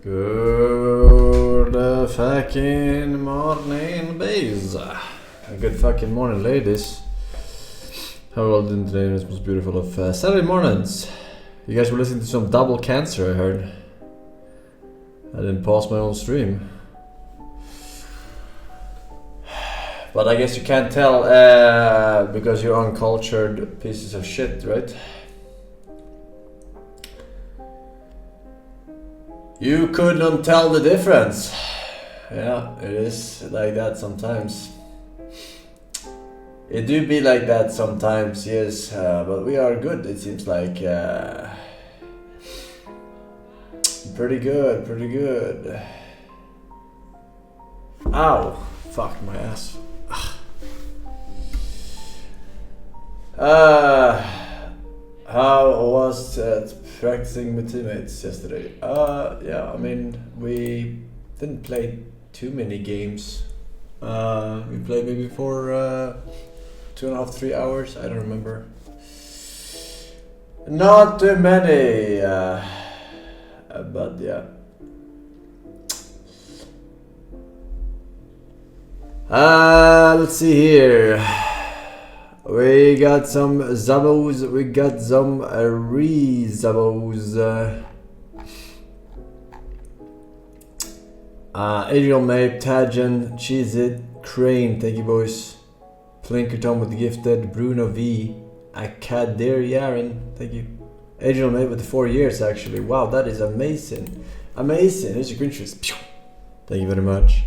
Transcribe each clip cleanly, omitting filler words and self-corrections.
Good fucking morning, babes. Good fucking morning, ladies. How are you all doing today? This most beautiful of Saturday mornings. You guys were listening to some double cancer, I heard. I didn't pause my own stream. But I guess you can't tell because you're uncultured pieces of shit, right? You couldn't tell the difference. Yeah, it is like that sometimes. It do be like that sometimes, yes, but we are good, it seems like. Pretty good, pretty good. Ow, fuck my ass. How was practicing with teammates yesterday? Yeah, I mean, we didn't play too many games. We played maybe for 2.5, 3 hours, I don't remember. Not too many, but yeah. Let's see here. We got some Zabos, we got some re-Zabos. Adriel Mape, Tajan, Cheese It, Crane, thank you boys. Plinkerton with the gifted, Bruno V, Akadir Yaren, thank you. Adriel Mape with the 4 years actually, wow, that is amazing. Amazing, here's your Grinches. Thank you very much.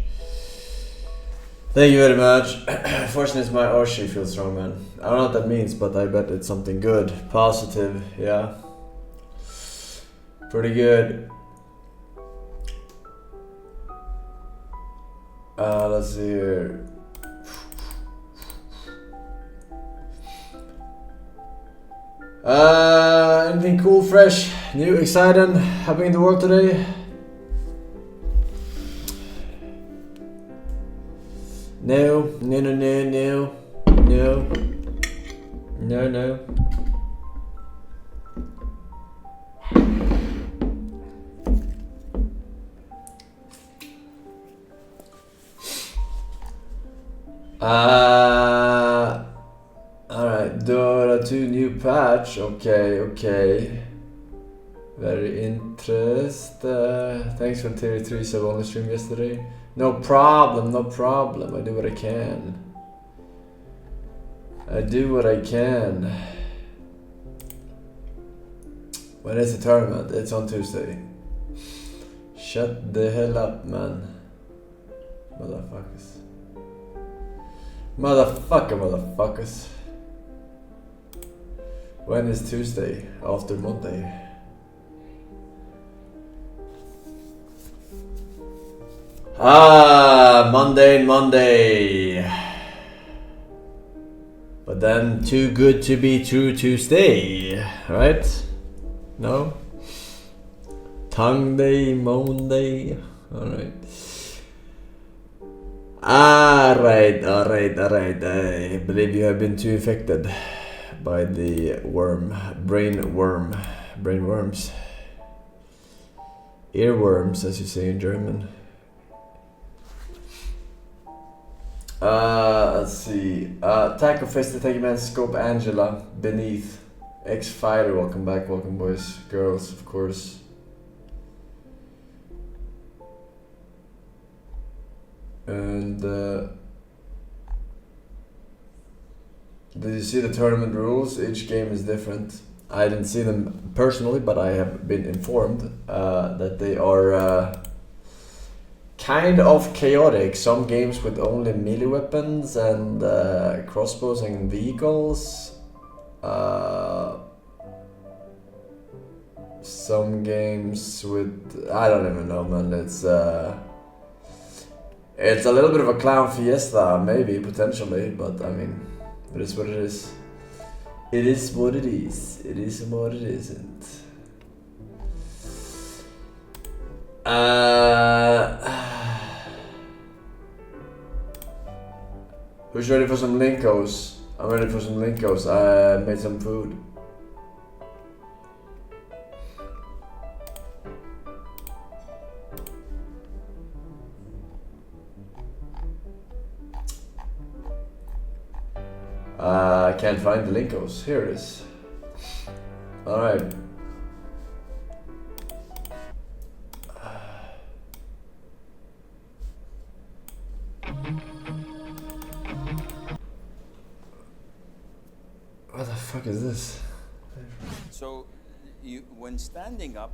Thank you very much. Forsen is my Oshi, feel strong man. I don't know what that means, but I bet it's something good. Positive, yeah. Pretty good. Let's see here. Anything cool, fresh, new, exciting, happening in the world today? No. Alright, Dora 2 new patch, okay. Very interesting. Thanks for Tier 3 sub on the stream yesterday. No problem. I do what I can. When is the tournament? It's on Tuesday. Shut the hell up, man. Motherfuckers. When is Tuesday? After Monday. Monday. But then too good to be true Tuesday, right? No? Tongue day, Monday. Alright. I believe you have been too infected by the brainworms. Earworms, as you say in German. Let's see. Taco Festa, thank you man. Scope Angela, Beneath, X-Fighter, welcome back, welcome boys, girls, of course. And did you see the tournament rules? Each game is different. I didn't see them personally, but I have been informed that they are kind of chaotic. Some games with only melee weapons and crossbows and vehicles. Some games with, I don't even know, man. It's a little bit of a clown fiesta, maybe, potentially, but I mean, it is what it is. It is what it is. It is what it isn't. Who's ready for some Linkos? I'm ready for some Linkos. I made some food. I can't find the linkos. Here it is. Alright. What the fuck is this? So, when standing up,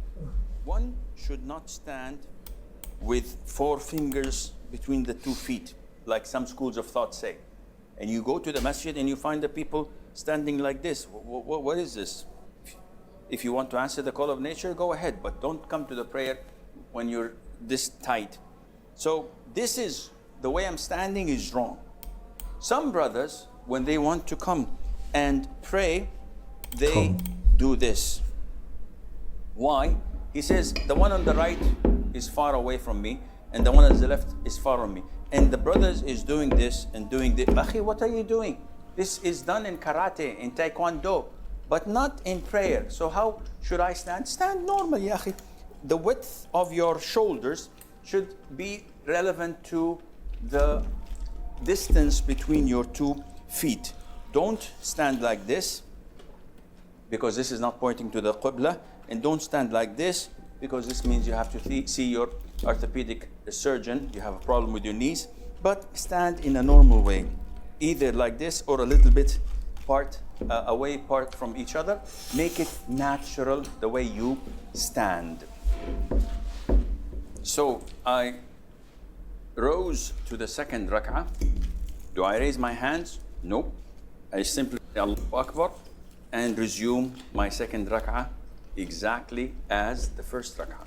one should not stand with 4 fingers between the 2 feet, like some schools of thought say. And you go to the masjid and you find the people standing like this. What is this? If you want to answer the call of nature, go ahead, but don't come to the prayer when you're this tight. So this is, the way I'm standing is wrong. Some brothers, when they want to come and pray, they do this. Why? He says, the one on the right is far away from me, and the one on the left is far from me. And the brothers is doing this and doing this. Akhi, what are you doing? This is done in karate, in taekwondo, but not in prayer. So how should I stand? Stand normally, akhi. The width of your shoulders should be relevant to the distance between your 2 feet. Don't stand like this, because this is not pointing to the Qibla. And don't stand like this, because this means you have to see your orthopedic surgeon. You have a problem with your knees. But stand in a normal way, either like this or a little bit away from each other. Make it natural the way you stand. So I rose to the second rak'ah. Do I raise my hands? No. I simply say Allahu Akbar and resume my second rak'ah exactly as the first rak'ah.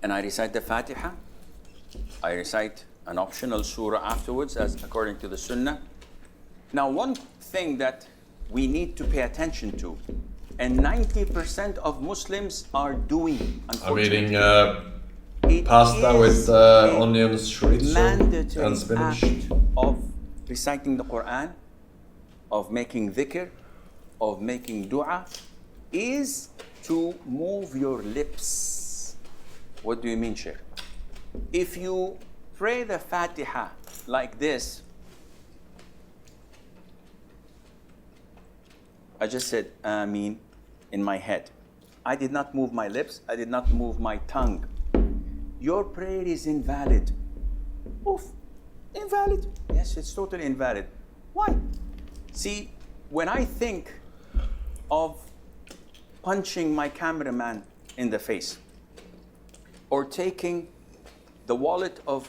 And I recite the Fatiha. I recite an optional surah afterwards, as according to the Sunnah. Now, one thing that we need to pay attention to, and 90% of Muslims are doing, unfortunately, I'm eating pasta with onions, chorizo, and spinach. Act of reciting the Quran, of making dhikr, of making dua, is to move your lips. What do you mean, Sheikh? If you pray the Fatiha like this, I just said Ameen in my head. I did not move my lips. I did not move my tongue. Your prayer is invalid. Oof, invalid. Yes, it's totally invalid. Why? See, when I think of punching my cameraman in the face, or taking the wallet of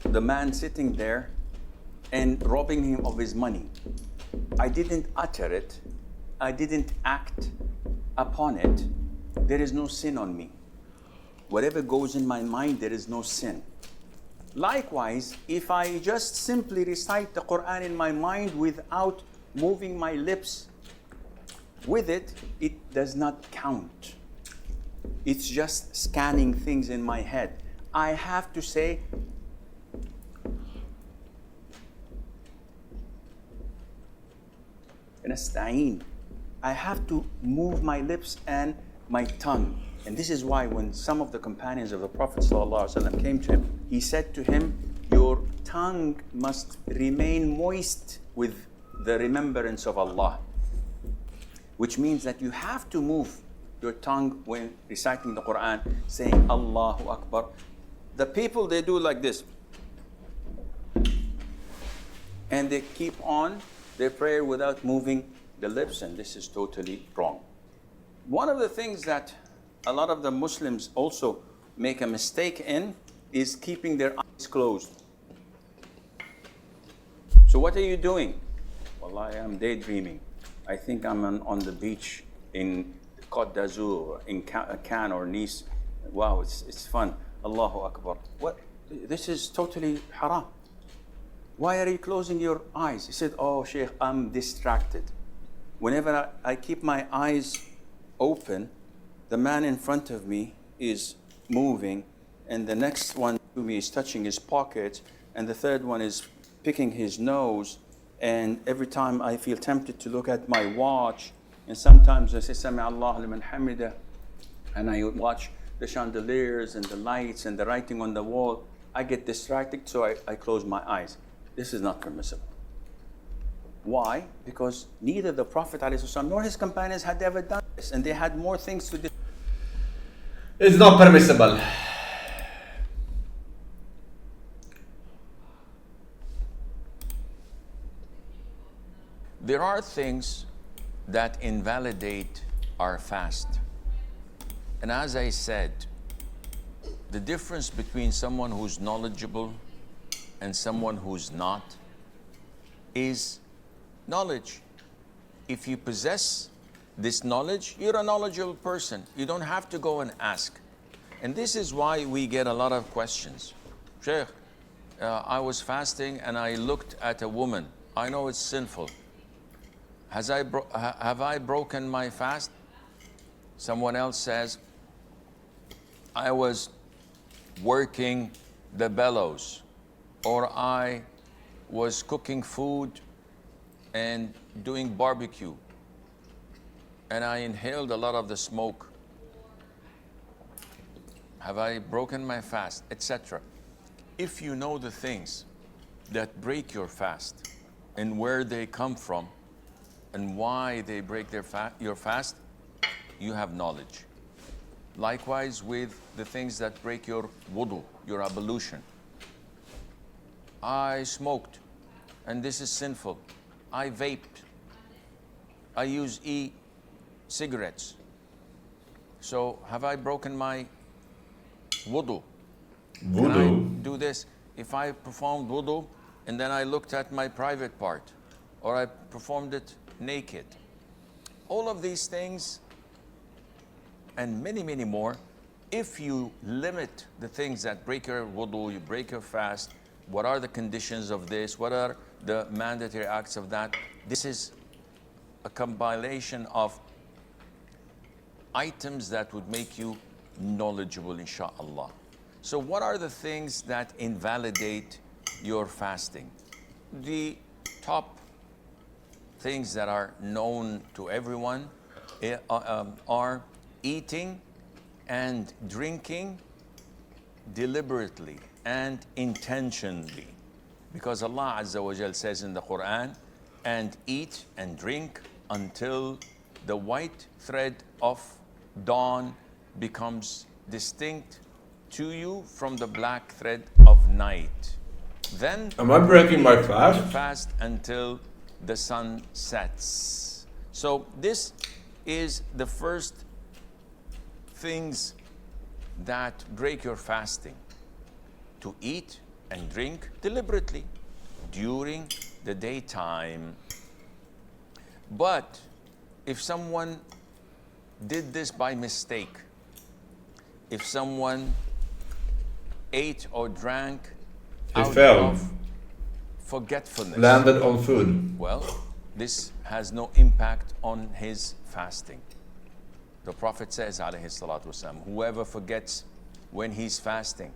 the man sitting there and robbing him of his money, I didn't utter it, I didn't act upon it, there is no sin on me. Whatever goes in my mind, there is no sin. Likewise, if I just simply recite the Quran in my mind without moving my lips with it, it does not count. It's just scanning things in my head. I have to say, I have to move my lips and my tongue. And this is why when some of the companions of the Prophet ﷺ came to him, he said to him, your tongue must remain moist with the remembrance of Allah. Which means that you have to move your tongue when reciting the Quran, saying Allahu Akbar. The people, they do like this. And they keep on their prayer without moving the lips, and this is totally wrong. One of the things that a lot of the Muslims also make a mistake in is keeping their eyes closed. So what are you doing? Well, I am daydreaming. I think I'm on the beach in Côte d'Azur, in Cannes or Nice. Wow, it's fun. Allahu Akbar. What? This is totally haram. Why are you closing your eyes? He said, oh, Sheikh, I'm distracted. Whenever I keep my eyes open, the man in front of me is moving, and the next one to me is touching his pocket, and the third one is picking his nose, and every time I feel tempted to look at my watch, and sometimes I say, Sami Allahu liman hamida, and I watch the chandeliers and the lights and the writing on the wall. I get distracted, so I close my eyes. This is not permissible. Why? Because neither the Prophet ﷺ nor his companions had ever done this, and they had more things to do. It's not permissible. There are things that invalidate our fast. And as I said, the difference between someone who's knowledgeable and someone who's not is knowledge. If you possess this knowledge, you're a knowledgeable person. You don't have to go and ask. And this is why we get a lot of questions. Sheikh, I was fasting and I looked at a woman. I know it's sinful. Have I broken my fast? Someone else says, I was working the bellows, or I was cooking food and doing barbecue, and I inhaled a lot of the smoke. Have I broken my fast, etc.? If you know the things that break your fast and where they come from and why they break your fast, you have knowledge. Likewise with the things that break your wudu, your ablution. I smoked, and this is sinful. I vaped. I use e-cigarettes. So have I broken my wudu? Can I do this? If I performed wudu and then I looked at my private part, or I performed it naked. All of these things and many, many more, if you limit the things that break your wudu, you break your fast, what are the conditions of this? What are the mandatory acts of that? This is a compilation of items that would make you knowledgeable, inshallah. So what are the things that invalidate your fasting? The top things that are known to everyone are eating and drinking deliberately and intentionally. Because Allah Azza wa Jal says in the Quran, and eat and drink until the white thread of dawn becomes distinct to you from the black thread of night. Then am I breaking my fast? Fast until the sun sets. So this is the first things that break your fasting. To eat and drink deliberately during the daytime. But if someone did this by mistake, if someone ate or drank out of forgetfulness, landed on food, well, this has no impact on his fasting. The Prophet says, alayhi salatu wasalam, whoever forgets when he's fasting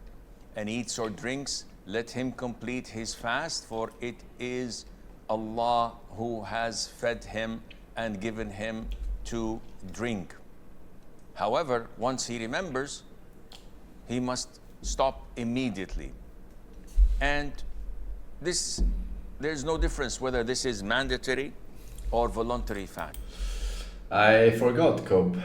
and eats or drinks, let him complete his fast, for it is Allah who has fed him and given him to drink. However, once he remembers, he must stop immediately. And this, there's no difference whether this is mandatory or voluntary fast. I forgot, Cope.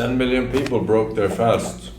10 million people broke their fast.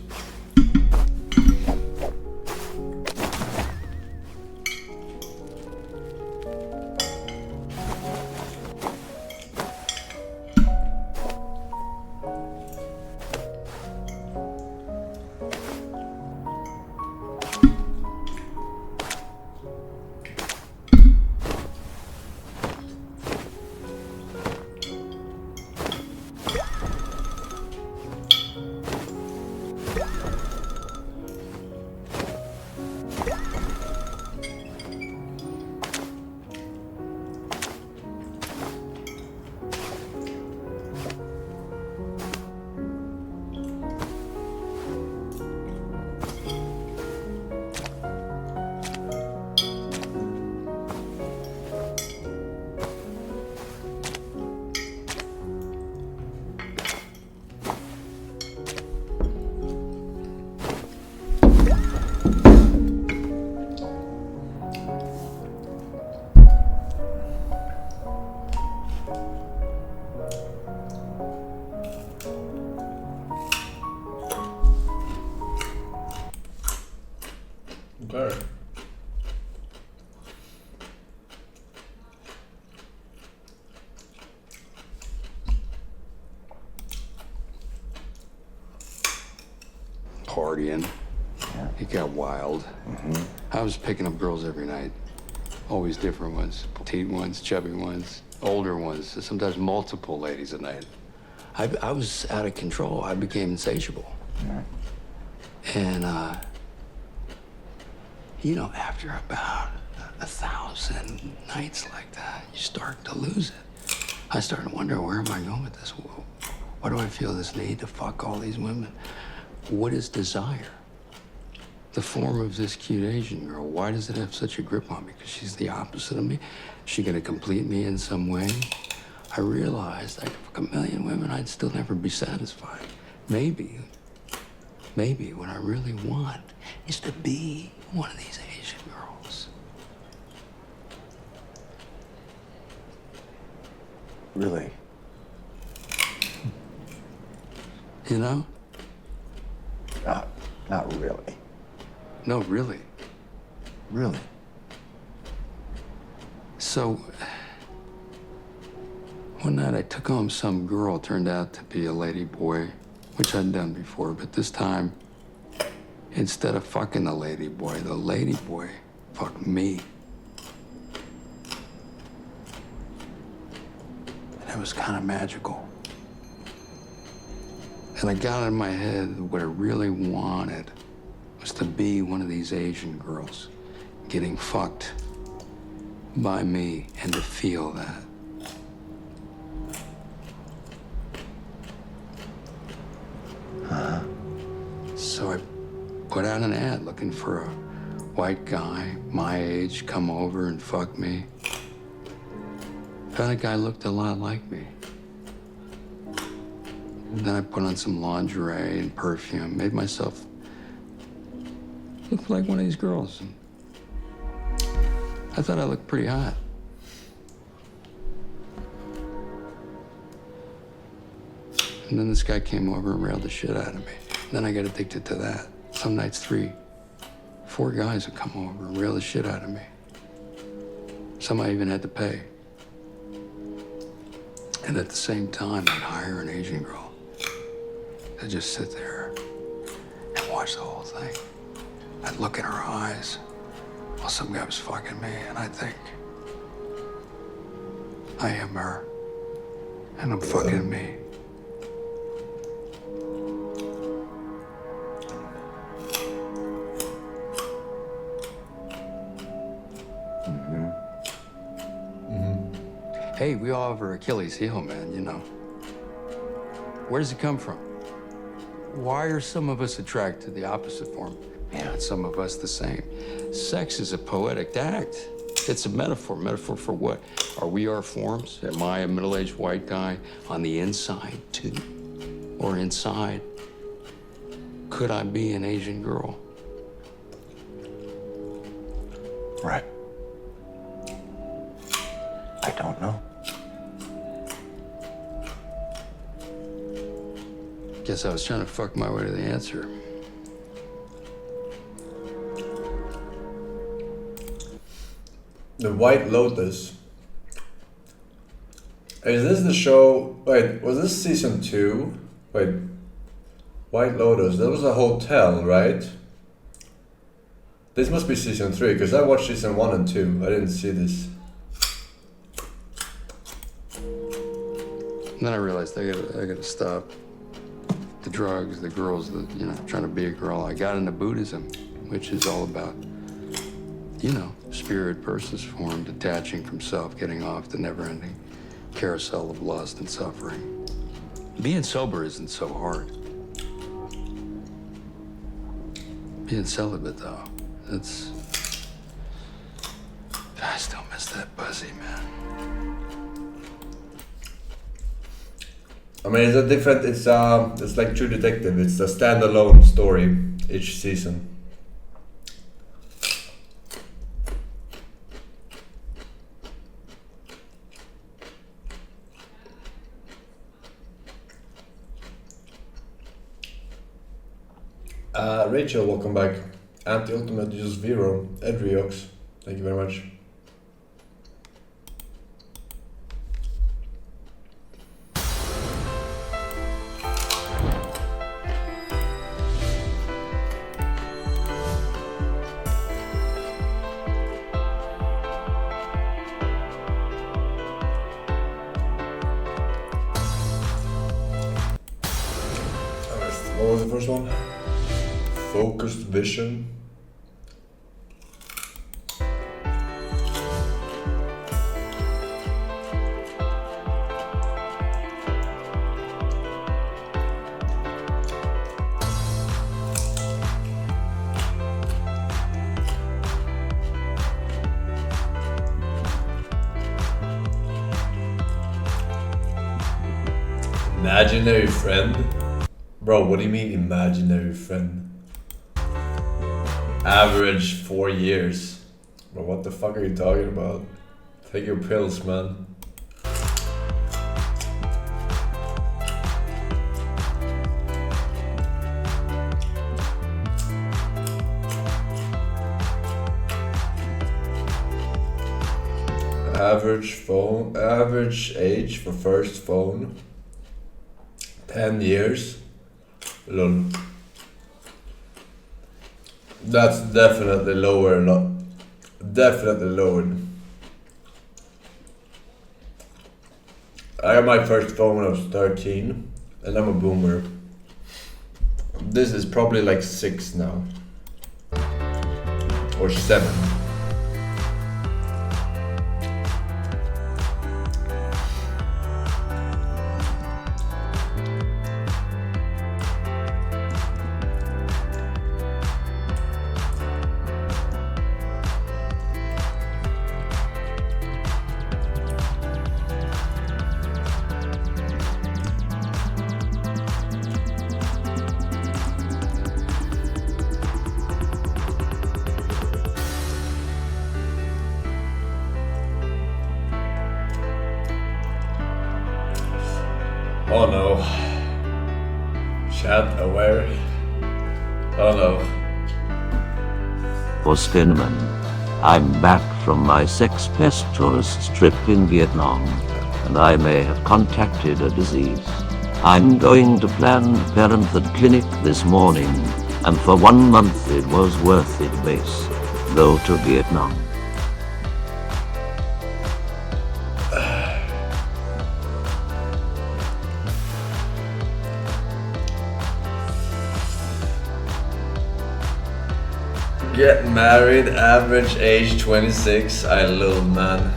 Okay. Partying. It got wild. I was picking up girls every night. Always different ones. Petite ones, chubby ones, older ones, sometimes multiple ladies a night. I was out of control. I became insatiable. And, you know, after about 1,000 nights like that, you start to lose it. I started to wonder, where am I going with this? Why do I feel this need to fuck all these women? What is desire? The form of this cute Asian girl, why does it have such a grip on me? Because she's the opposite of me? Is she gonna complete me in some way? I realized I could fuck a million women, I'd still never be satisfied. Maybe what I really want is to be one of these Asian girls. Really? You know? Not really. No, really. Really? So, one night I took home some girl, turned out to be a lady boy, which I'd done before, but this time, instead of fucking the lady boy fucked me. And it was kind of magical. And I got in my head what I really wanted was to be one of these Asian girls getting fucked by me and to feel that. So I put out an ad looking for a white guy, my age, come over and fuck me. Found a guy looked a lot like me. And then I put on some lingerie and perfume, made myself look like one of these girls. And I thought I looked pretty hot. And then this guy came over and railed the shit out of me. Then I got addicted to that. Some nights 3, 4 guys would come over and rail the shit out of me. Some I even had to pay. And at the same time, I'd hire an Asian girl to just sit there and watch the whole thing. I'd look in her eyes while some guy was fucking me, and I'd think, I am her, and I'm fucking me. Hey, we all have our Achilles heel, man, you know. Where does it come from? Why are some of us attracted to the opposite form? And some of us the same. Sex is a poetic act. It's a metaphor. Metaphor for what? Are we our forms? Am I a middle-aged white guy on the inside, too? Or inside, could I be an Asian girl? Right. I don't know. Guess I was trying to fuck my way to the answer. The White Lotus. Is this the show? Wait, was this season 2? Wait, White Lotus. That was a hotel, right? This must be season 3 because I watched season 1 and 2. I didn't see this. And then I realized I gotta stop the drugs, the girls, trying to be a girl. I got into Buddhism, which is all about, spirit versus form, detaching from self, getting off the never-ending carousel of lust and suffering. Being sober isn't so hard. Being celibate, though, I still miss that pussy, man. I mean, it's a different. It's like True Detective. It's a standalone story each season. Rachel, welcome back. Anti-Ultimate Use Vero, Edriox, thank you very much. What was the first one? Focused vision. Imaginary friend? Bro, what do you mean imaginary friend? Average 4 years. Bro, what the fuck are you talking about? Take your pills, man. Average age for first phone, 10 years. Lol. That's definitely lower, definitely lowered. I got my first phone when I was 13, and I'm a boomer. This is probably like 6 now. Or 7. Oh no. Chat aware. Oh no. Forsen, I'm back from my Sex Pest tourist trip in Vietnam, and I may have contracted a disease. I'm going to Planned Parenthood clinic this morning, and for 1 month it was worth it base, though to Vietnam. Get married, average age 26. I love, man.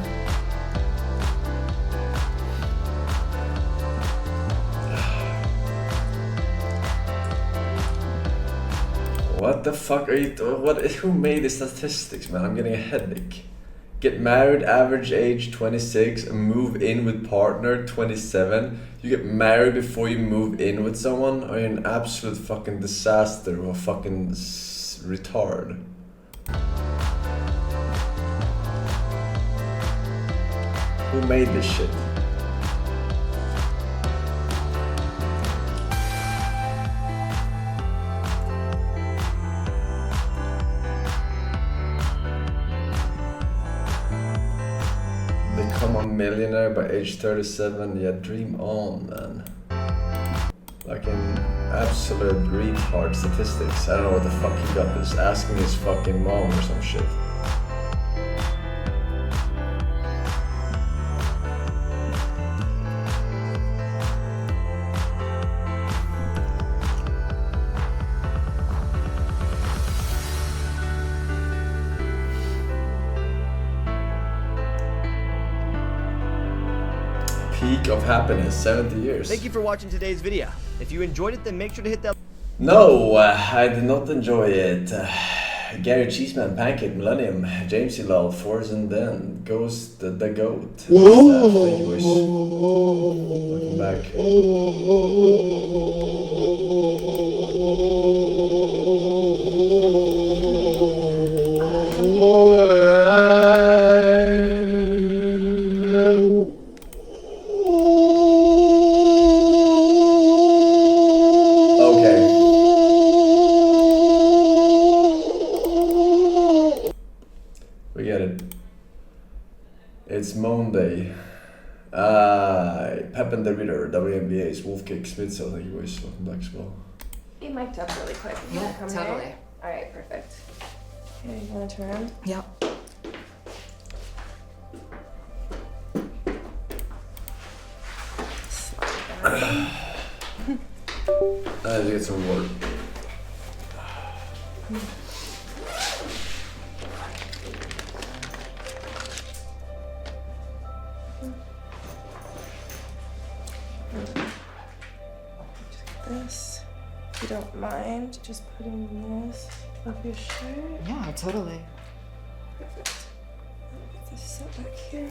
What the fuck are you? Who made the statistics, man? I'm getting a headache. Get married, average age 26, move in with partner 27. You get married before you move in with someone? Are you an absolute fucking disaster or a fucking retard? Who made this shit? become millionaire by age 37. Yeah, dream on, man. Like in absolute retard statistics. I don't know what the fuck he got this. Asking his fucking mom or some shit. Peak of happiness, 70 years. Thank you for watching today's video. If you enjoyed it, then make sure to hit that. No, I did not enjoy it. Gary Cheeseman, Pancake, Millennium, James Love, Forsen, then Ghost, the Goat. Thank you, boys. Welcome back. We get it. It's Monday. Pep and the Reader, WNBA's Wolfkick Smith, so thank you boys. Welcome back as well. Be mic'd up really quick. You Yeah, wanna come totally. here? Alright, perfect. Okay, you wanna turn around? Yep. Slide down. I have to get some water. This, if you don't mind, just putting this up your shirt. Yeah, totally. Perfect. Get this set back here.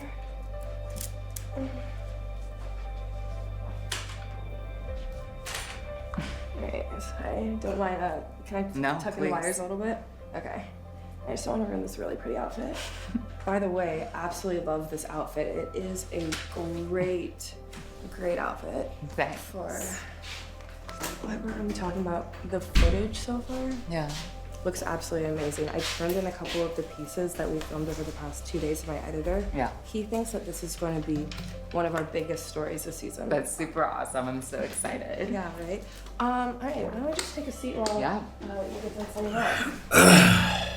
Alright, I don't mind, can I No, tuck in please. the wires a little bit? Okay. I just don't want to ruin this really pretty outfit. By the way, absolutely love this outfit. It is a great outfit Thanks. for what we're going to be talking about. The footage so far Yeah. looks absolutely amazing. I turned in a couple of the pieces that we filmed over the past 2 days to my editor. Yeah. He thinks that this is going to be one of our biggest stories this season. That's super awesome. I'm so excited. Yeah, right? All right, why don't we just take a seat while Yeah. you get done setting up?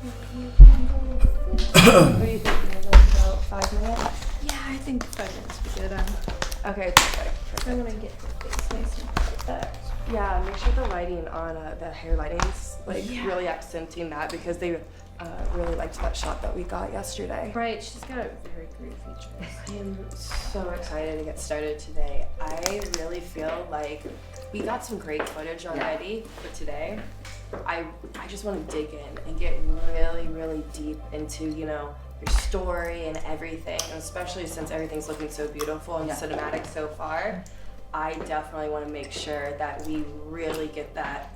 What do you think? About 5 minutes? Yeah, I think 5 minutes would be good. Okay, perfect. I want to get the face nice and perfect. Yeah, make sure the lighting on the hair lighting's like Yeah. really accenting that because they really liked that shot that we got yesterday. Right, she's got a very great features. I am so excited to get started today. I really feel like we got some great footage already for today. I just want to dig in and get really deep into, you know, your story and everything, and especially since everything's looking so beautiful and cinematic so far. I definitely want to make sure that we really get that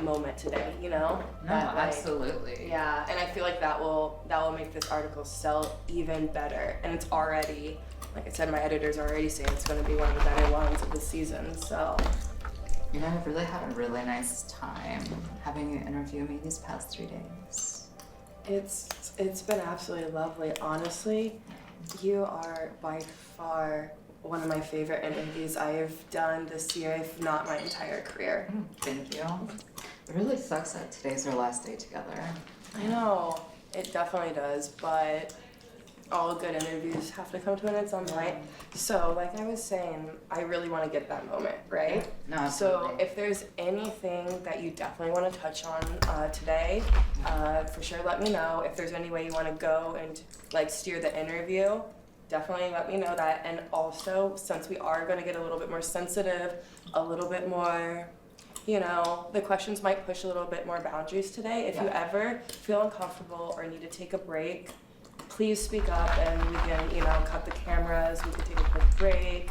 moment today, you know? No, That, like, absolutely. yeah, and I feel like that will make this article sell even better. And it's already, like I said, my editor's already saying it's going to be one of the better ones of the season. So You know, I've really had a really nice time having you interview me these past 3 days. it's been absolutely lovely. Honestly, you are by far one of my favorite interviews I have done this year, if not my entire career. Thank you. It really sucks that today's our last day together. I know, it definitely does, but all good interviews have to come to an end at some point. So, like I was saying, I really want to get that moment, right? No, So, absolutely. if there's anything that you definitely want to touch on today, for sure let me know. If there's any way you want to go and like steer the interview, definitely let me know that. And also, since we are going to get a little bit more sensitive, a little bit more, you know, the questions might push a little bit more boundaries today. If you ever feel uncomfortable or need to take a break, please speak up and we can, you know, cut the cameras, we can take a quick break.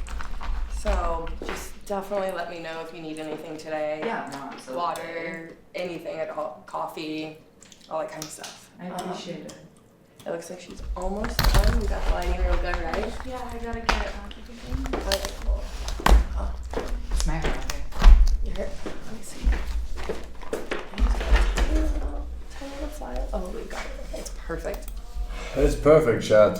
So just definitely let me know if you need anything today. Yeah, no, absolutely. Water, anything at all, coffee, all that kind of stuff. I appreciate it. It looks like she's almost done. We got the lighting real good, right? Yeah, I gotta get everything. Okay, cool. Oh, It's my happy. you hurt? Let me see. Tiny little file. Oh, we got it. It's perfect. It's perfect, Chad.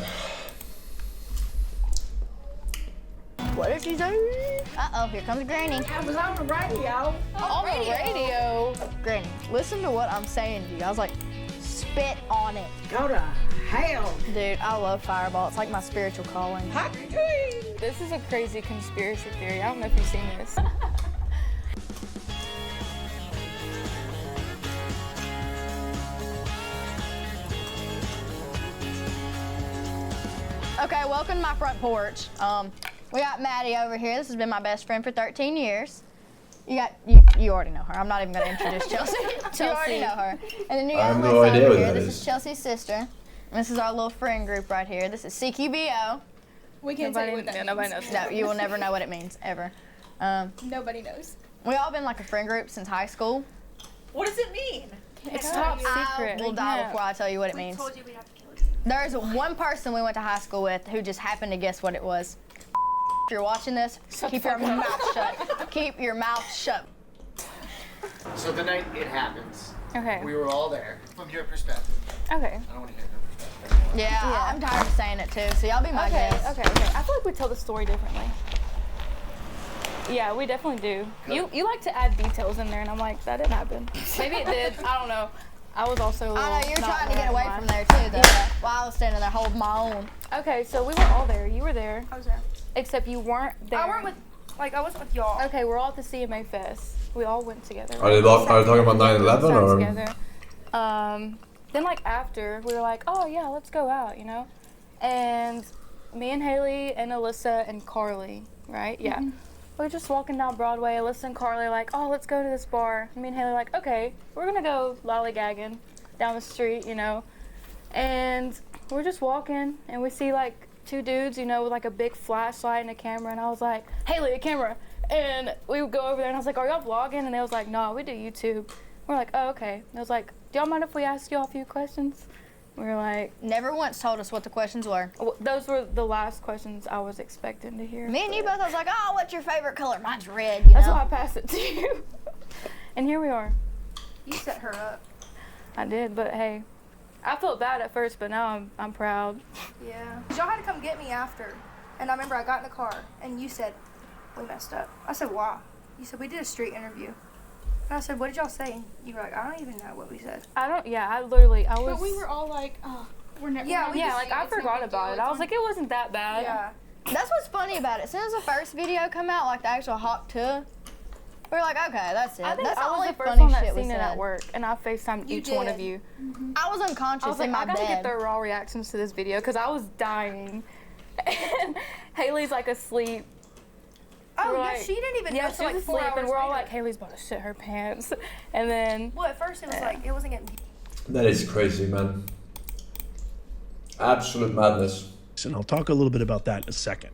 Uh-oh, here comes Granny. I was on the radio. On the radio? Granny, listen to what I'm saying to you. I was like, spit on it. Go to hell. Dude, I love Fireball. It's like my spiritual calling. This is a crazy conspiracy theory. I don't know if you've seen this. Okay, welcome to my front porch. We got Maddie over here. This has been my best friend for 13 years. You already know her. I'm not even gonna introduce Chelsea. You already know her. And then you got Alyssa over here. This is Chelsea's sister. And this is our little friend group right here. This is CQBO. We can't tell you what that means. Nobody knows. No, you will never know what it means, ever. Nobody knows. We all been like a friend group since high school. What does it mean? It's top secret. I will die before I tell you what it means. Told you we'd have to kill you. There's one person we went to high school with who just happened to guess what it was. If you're watching this, keep your mouth shut. Keep your mouth shut. So the night it happens, Okay. we were all there. From your perspective. Okay. I don't want to hear her perspective anymore. Yeah, I'm tired of saying it too, so y'all be my guests. Okay. I feel like we tell the story differently. Yeah, we definitely do. You like to add details in there, and I'm like, that didn't happen. Maybe it did. I don't know. I was also a little I know, you're not trying to get right away in from line. there too, though. Yeah. While I was standing there holding my own. Okay, so we were all there. You were there. I was there. Except you weren't there. I wasn't with y'all. Okay, we're all at the CMA Fest. We all went together. Are they talking about 9/11 or? Together. Then like after, we were like, oh yeah, let's go out, you know? And me and Haley and Alyssa and Carly, right? Yeah. Mm-hmm. We were just walking down Broadway. Alyssa and Carly like, oh, let's go to this bar. And me and Haley like, okay, we're gonna go lollygagging down the street, you know? And we're just walking and we see like two dudes, you know, with like a big flashlight and a camera. And I was like, Haley, a camera. And we would go over there and I was like, are y'all vlogging? And they was like, no, we do YouTube. We're like, oh, okay. And I was like, do y'all mind if we ask y'all a few questions? We were like... Never once told us what the questions were. Those were the last questions I was expecting to hear. Me and you both, I was like, oh, what's your favorite color? Mine's red, That's why I passed it to you. And here we are. You set her up. I did, but hey. I felt bad at first, but now I'm proud. Yeah. Y'all had to come get me after. And I remember I got in the car and you said, we messed up. I said, why? You said, we did a street interview. And I said, what did y'all say? And you were like, I don't even know what we said. I was... But we were all like, oh, we're never... Yeah, like I forgot about it. I was like, it wasn't that bad. Yeah. That's what's funny about it. As soon as the first video come out, like the actual hawk tour, we were like, okay, that's it. I think that's I the only was the first funny one that shit we seen it said. at work, and I FaceTimed each one of you. I was unconscious I was like, in my I gotta bed. get their raw reactions to this video because I was dying. And Haley's like asleep. Oh, We're yeah, like, she didn't even know yeah, till she like was 4 asleep, hours and we're all later. like, Haley's about to shit her pants. And then... Well, at first it was like, it wasn't getting... That is crazy, man. Absolute madness. And I'll talk a little bit about that in a second.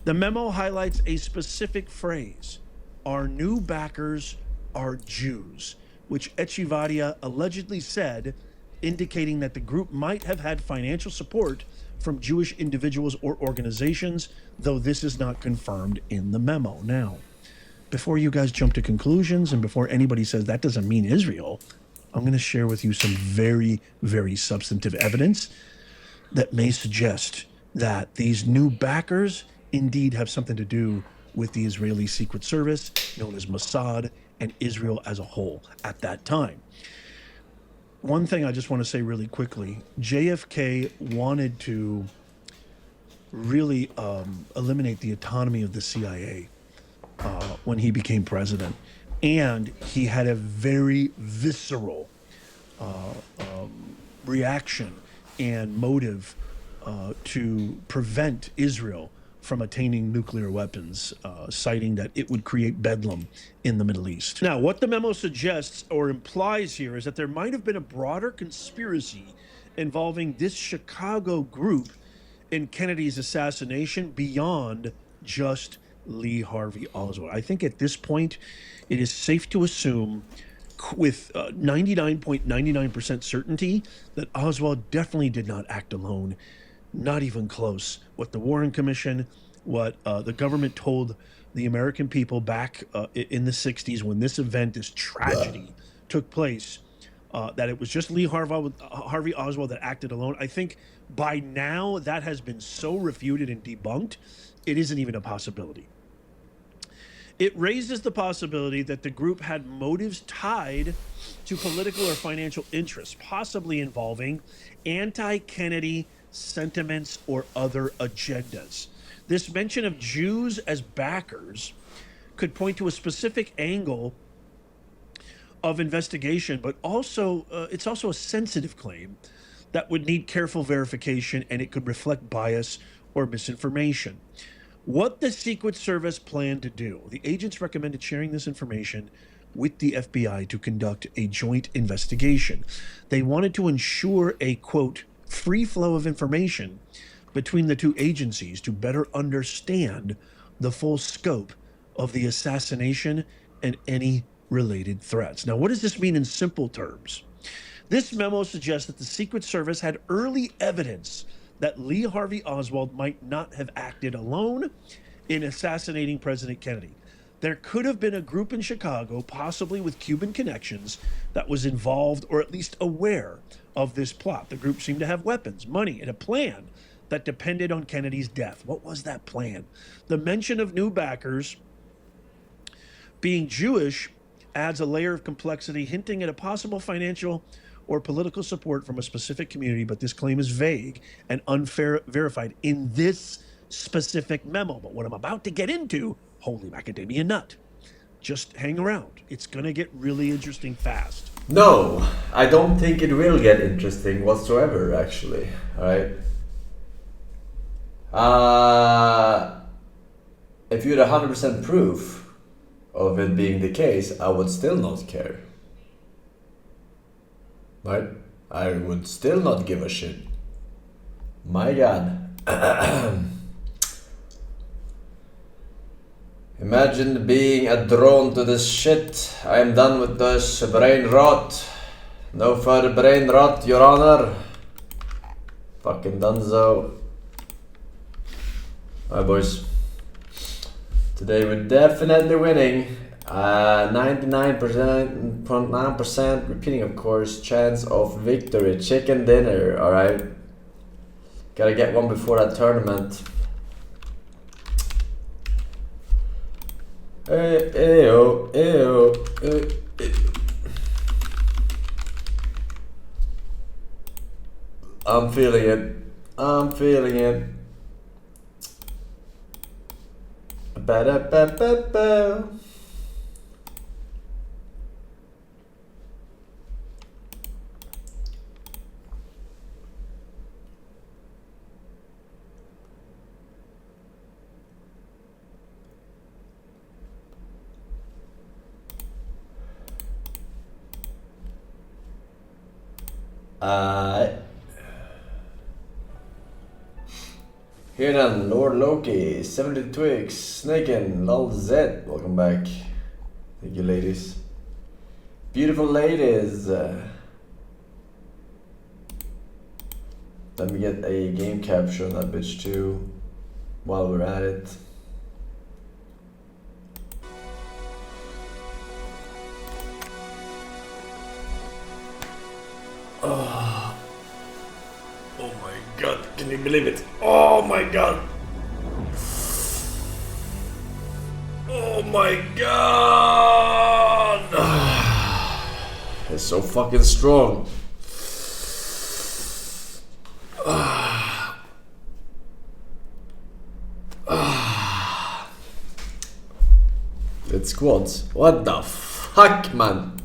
The memo highlights a specific phrase. Our new backers are Jews, which Echevarria allegedly said, indicating that the group might have had financial support from Jewish individuals or organizations, though this is not confirmed in the memo. Now, before you guys jump to conclusions and before anybody says that doesn't mean Israel, I'm going to share with you some very, very substantive evidence that may suggest that these new backers indeed have something to do with the Israeli Secret Service, known as Mossad, and Israel as a whole at that time. One thing I just want to say really quickly, JFK wanted to really eliminate the autonomy of the CIA when he became president. And he had a very visceral reaction and motive to prevent Israel from attaining nuclear weapons, citing that it would create bedlam in the Middle East. Now, what the memo suggests or implies here is that there might have been a broader conspiracy involving this Chicago group in Kennedy's assassination beyond just Lee Harvey Oswald. I think at this point, it is safe to assume with 99.99% certainty that Oswald definitely did not act alone. Not even close. What the Warren Commission, what the government told the American people back in the 60s when this event, this tragedy took place, that it was just Lee Harvey Oswald that acted alone. I think by now that has been so refuted and debunked, it isn't even a possibility. It raises the possibility that the group had motives tied to political or financial interests, possibly involving anti-Kennedy sentiments or other agendas. This mention of Jews as backers could point to a specific angle of investigation, but also it's also a sensitive claim that would need careful verification, and it could reflect bias or misinformation. What the Secret Service planned to do, the agents recommended sharing this information with the FBI to conduct a joint investigation. They wanted to ensure a, quote, free flow of information between the two agencies to better understand the full scope of the assassination and any related threats. Now, what does this mean in simple terms? This memo suggests that the Secret Service had early evidence that Lee Harvey Oswald might not have acted alone in assassinating President Kennedy. There could have been a group in Chicago, possibly with Cuban connections, that was involved or at least aware of this plot. The group seemed to have weapons, money, and a plan that depended on Kennedy's death. What was that plan? The mention of new backers being Jewish adds a layer of complexity, hinting at a possible financial or political support from a specific community, but this claim is vague and unverified in this specific memo. But what I'm about to get into, holy macadamia nut, just hang around. It's going to get really interesting fast. No, I don't think it will get interesting whatsoever, actually. Alright? If you had 100% proof of it being the case, I would still not care. Right? I would still not give a shit. My God. Imagine being a drone to this shit. I am done with this brain rot. No further brain rot, Your Honor. Fucking donezo. Alright, boys. Today we're definitely winning. 99.9%, repeating of course, chance of victory. Chicken dinner, alright? Gotta get one before that tournament. I'm feeling it. I'm feeling it. Ba-da-ba-ba-ba. Here then, Lord Loki, 70 Twigs, Snaken, Lol Z, welcome back. Thank you, ladies. Beautiful ladies. Let me get a game capture on that bitch too, while we're at it. Oh my God, can you believe it? Oh my God. Oh my God. It's so fucking strong. It's squads. What the fuck, man?